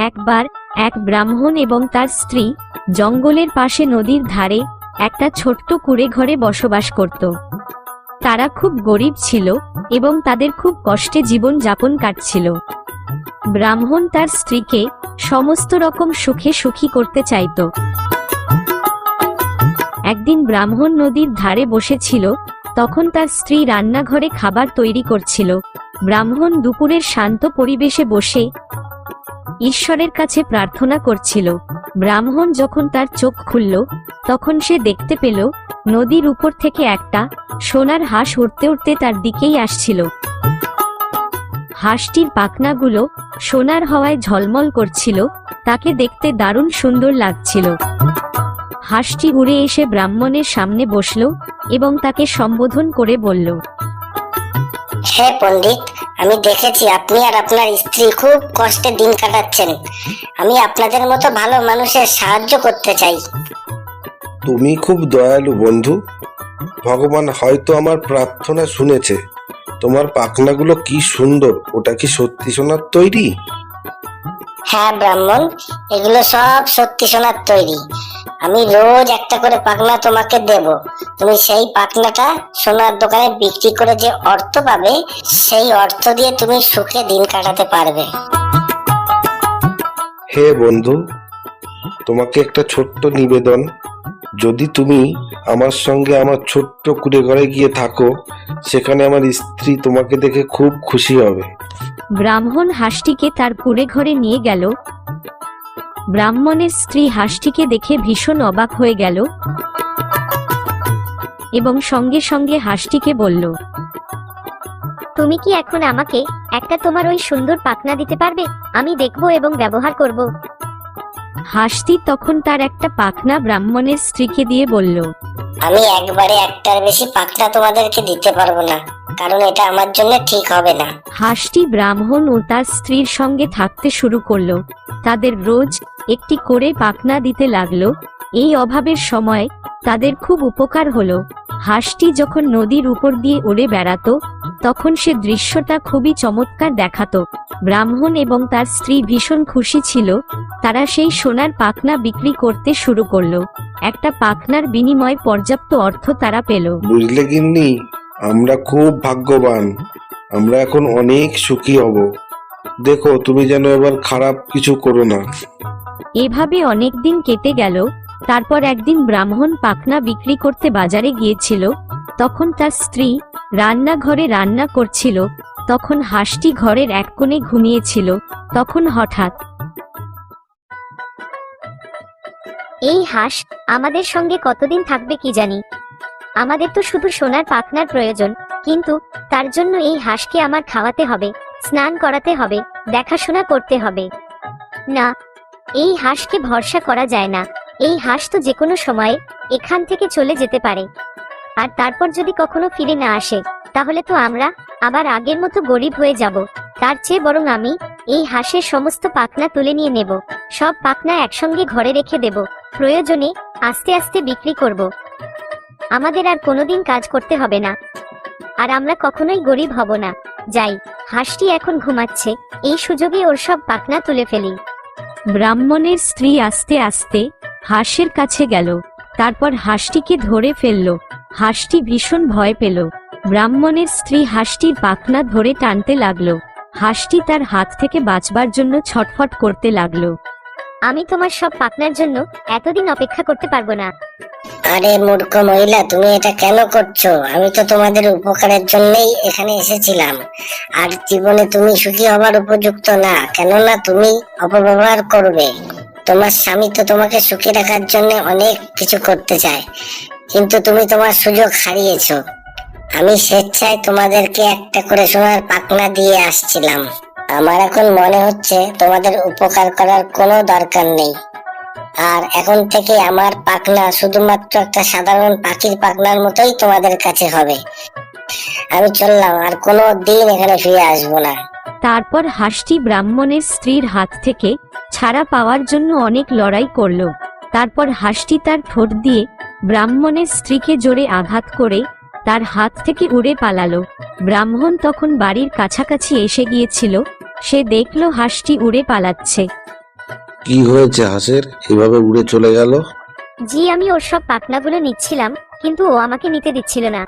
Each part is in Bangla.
একবার এক ব্রাহ্মণ এবং তার স্ত্রী জঙ্গলের পাশে নদীর ধারে একটা ছোট্ট কুঁড়ে ঘরে বসবাস করত। তারা খুব গরিব ছিল এবং তাদের খুব কষ্টে জীবন যাপন কাটছিল। ব্রাহ্মণ তার স্ত্রীকে সমস্ত রকম সুখে সুখী করতে চাইত। একদিন ব্রাহ্মণ নদীর ধারে বসেছিল, তখন তার স্ত্রী রান্নাঘরে খাবার তৈরি করছিল। ব্রাহ্মণ দুপুরের শান্ত পরিবেশে বসে ঈশ্বরের কাছে প্রার্থনা করছিল। ব্রাহ্মণ যখন তার চোখ খুলল, তখন সে দেখতে পেল নদীর উপর থেকে একটা সোনার হাঁস উড়তে উড়তে তার দিকেই আসছিল। হাঁসটির পাখনাগুলো সোনার হাওয়ায় ঝলমল করছিল, তাকে দেখতে দারুণ সুন্দর লাগছিল। হাঁসটি উড়ে এসে ব্রাহ্মণের সামনে বসল এবং তাকে সম্বোধন করে বলল, হে পণ্ডিত, আমি দেখেছি আপনি আর আপনার স্ত্রী খুব কষ্টে দিন কাটাচ্ছেন। আমি আপনাদের মতো ভালো মানুষের সাহায্য করতে চাই। তুমি খুব দয়ালু বন্ধু। ভগবান হয়তো আমার প্রার্থনা শুনেছে। তোমার পাখনাগুলো কি সুন্দর, ওটা কি সত্যি সোনার তৈরি? হ্যাঁ ব্রাহ্মণ, এগুলো সব সত্যি সোনার তৈরি। আমি রোজ একটা করে পাখনা তোমাকে দেব। তুমি সেই পাখনাটা সোনার দোকানে বিক্রি করে যে অর্থ পাবে, সেই অর্থ দিয়ে তুমি সুখে দিন কাটাতে পারবে। হে বন্ধু, তোমাকে একটা ছোট্ট নিবেদন। যদি তুমি আমার সঙ্গে আমার ছোট্ট কুঁড়ে ঘরে গিয়ে থাকো, সেখানে আমার স্ত্রী তোমাকে দেখে খুব খুশি হবে। ব্রাহ্মণ হাঁসটিকে তার কুঁড়ে ঘরে নিয়ে গেল। ব্রাহ্মণের স্ত্রী হাঁসটিকে দেখে ভীষণ অবাক হয়ে গেল এবং সঙ্গে সঙ্গে হাঁসটিকে বলল, তুমি কি এখন আমাকে একটা তোমার ওই সুন্দর পাখনা দিতে পারবে? আমি দেখব এবং ব্যবহার করব। হাঁসটি তখন তার একটা পাখনা ব্রাহ্মণের স্ত্রীকে দিয়ে বলল, আমি একবারে একটার বেশি পাখনা তোমাদেরকে দিতে পারবো না, কারণ এটা আমার জন্য ঠিক হবে না। হাঁসটি ব্রাহ্মণ ও তার স্ত্রীর সঙ্গে থাকতে শুরু করলো। তাদের রোজ একটি করে পাখনা দিতে লাগলো। এই অভাবের সময় তাদের খুব উপকার হলো। হাঁসটি যখন নদীর উপর দিয়ে উড়ে বেড়াতো, তখন সে দৃশ্যটা খুবই চমৎকার দেখাতো। ব্রাহ্মণ এবং তার স্ত্রী ভীষণ খুশি ছিল। তারা সেই সোনার পাখনা বিক্রি করতে শুরু করলো। একটা পাখনার বিনিময়ে পর্যাপ্ত অর্থ তারা পেল। বুঝলে গিন্নি, আমরা খুব ভাগ্যবান। আমরা এখন অনেক সুখী হব। দেখো, তুমি যেন এবার খারাপ কিছু করো না। এভাবে অনেক দিন কেটে গেল। তারপর একদিন ব্রাহ্মণ পাখনা বিক্রি করতে বাজারে গিয়েছিল। তখন তার স্ত্রী রান্নাঘরে রান্না করছিল। তখন হাঁসটি ঘরের এক কোণে ঘুমিয়েছিল। তখন হঠাৎ এই হাঁস আমাদের সঙ্গে কতদিন থাকবে কি জানি। আমাদের তো শুধু সোনার পাখনার প্রয়োজন, কিন্তু তার জন্য এই হাঁসকে আমার খাওয়াতে হবে, স্নান করাতে হবে, দেখাশোনা করতে হবে। না, এই হাঁসকে ভরসা করা যায় না। এই হাঁস তো যে কোনো সময়ে এখান থেকে চলে যেতে পারে, আর তারপর যদি কখনো ফিরে না আসে, তাহলে তো আমরা আবার আগের মতো গরিব হয়ে যাব। তার চেয়ে বরং আমি এই হাঁসের সমস্ত পাখনা তুলে নিয়ে নেব। সব পাখনা একসঙ্গে ঘরে রেখে দেব। প্রয়োজনে আস্তে আস্তে বিক্রি করব। আমাদের আর কোনোদিন কাজ করতে হবে না, আর আমরা কখনোই গরিব হব না। যাই, হাঁসটি এখন ঘুমাচ্ছে, এই সুযোগে ওর সব পাখনা তুলে ফেলি। ব্রাহ্মণের স্ত্রী আস্তে আস্তে হাঁসের কাছে গেল। তারপর হাঁসটিকে ধরে ফেলল। হাঁসটি ভীষণ ভয় পেল। ব্রাহ্মণের স্ত্রী হাঁসটির পাখনা ধরে টানতে লাগলো। হাঁসটি তার হাত থেকে বাঁচবার জন্য ছটফট করতে লাগলো। আমি তোমার সব পাখনার জন্য এতদিন অপেক্ষা করতে পারবো না। আরে মূর্খ মহিলা, তুমি এটা কেন করছো? আমি তো তোমাদের উপকারের জন্যই এখানে এসেছিলাম। আর জীবনে তুমি সুখী হবার উপযুক্ত না, কেননা তুমি অপব্যবহার করবে। তোমার স্বামী তো তোমাকে সুখী রাখার জন্য অনেক কিছু করতে চায়, কিন্তু তুমি তোমার সুযোগ হারিয়েছো। আমি স্বেচ্ছায় তোমাদেরকে একটা করে সোনার পাখনা দিয়ে আসছিলাম। আমার এখন মনে হচ্ছে তোমাদের উপকার করার কোনো দরকার নেই। আর এখন থেকে আমার পাখনা শুধুমাত্র একটা সাধারণ পাখির পাখনার মতোই তোমাদের কাছে হবে। আমি চললাম, আর কোনো দিন এখানে ফিরে আসবো না। তারপর হাঁসটি ব্রাহ্মণের স্ত্রীর হাত থেকে ছাড়া পাওয়ার জন্য অনেক লড়াই করলো। তারপর হাঁসটি তার ঠোঁট দিয়ে ব্রাহ্মণের স্ত্রীকে জোরে আঘাত করে তার হাত থেকে উড়ে পালালো। ব্রাহ্মণ তখন বাড়ির কাছাকাছি এসে গিয়েছিল। সে দেখলো হাঁসটি উড়ে পালাচ্ছে। কি হয়েছে হাঁসের, এভাবে উড়ে চলে গেল? জি, আমি ওর সব পাখনাগুলো নিচ্ছিলাম, কিন্তু ও আমাকে নিতে দিচ্ছিল না।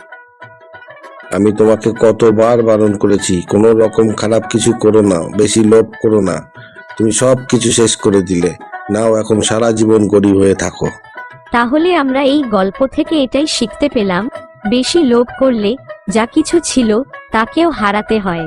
আমি তোমাকে কতবার বারণ করেছি কোনো রকম খারাপ কিছু করো না, বেশি লোভ করো না। তুমি সব কিছু শেষ করে দিলে। নাও এখন সারা জীবন গরিব হয়ে থাকো। তাহলে আমরা এই গল্প থেকে এটাই শিখতে পেলাম, বেশি লোভ করলে যা কিছু ছিল তাকেও হারাতে হয়।